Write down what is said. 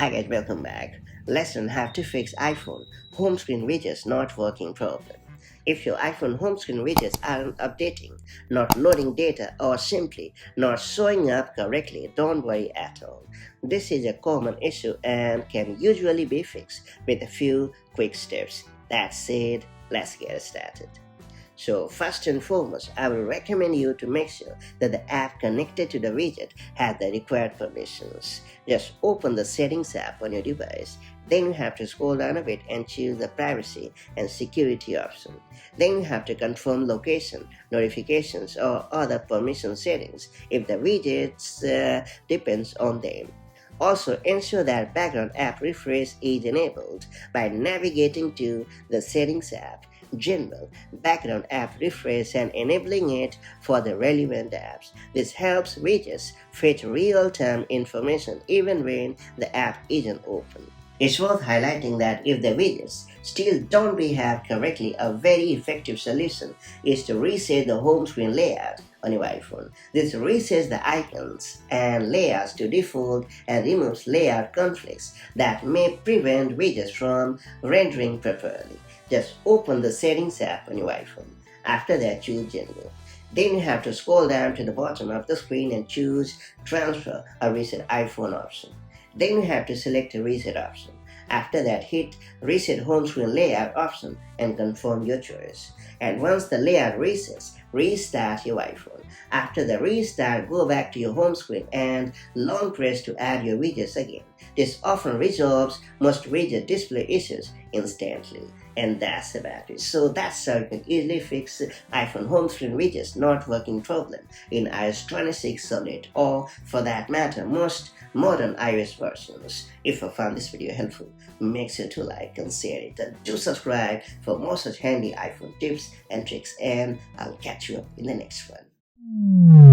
Hi guys, welcome back. Let's learn how to fix iPhone home screen widgets not working problem. If your iPhone home screen widgets aren't updating, not loading data, or simply not showing up correctly, don't worry at all. This is a common issue and can usually be fixed with a few quick steps. That said, let's get started. So first and foremost, I will recommend you to make sure that the app connected to the widget has the required permissions. Just open the Settings app on your device. Then you have to scroll down a bit and choose the Privacy and Security option. Then you have to confirm location, notifications, or other permission settings if the widgets depends on them. Also, ensure that background app refresh is enabled by navigating to the Settings app, General, Background app refresh and enabling it for the relevant apps. This helps widgets fetch real-time information even when the app isn't open. It's worth highlighting that if the widgets still don't behave correctly, a very effective solution is to reset the home screen layout on your iPhone. This resets the icons and layouts to default and removes layout conflicts that may prevent widgets from rendering properly. Just open the Settings app on your iPhone. After that, choose General. Then you have to scroll down to the bottom of the screen and choose Transfer or Reset iPhone option. Then you have to select the Reset option. After that, hit Reset Home Screen Layout option and confirm your choice. And once the layout resets, restart your iPhone. After the restart, go back to your home screen and long press to add your widgets again. This often resolves most widget display issues instantly. And that's about it. So that's how you can easily fix iPhone home screen widgets not working problem in iOS 26 Solid, or for that matter most modern iOS versions. If you found this video helpful, make sure to like and share it, and do subscribe for more such handy iPhone tips and tricks, and I'll catch you up in the next one.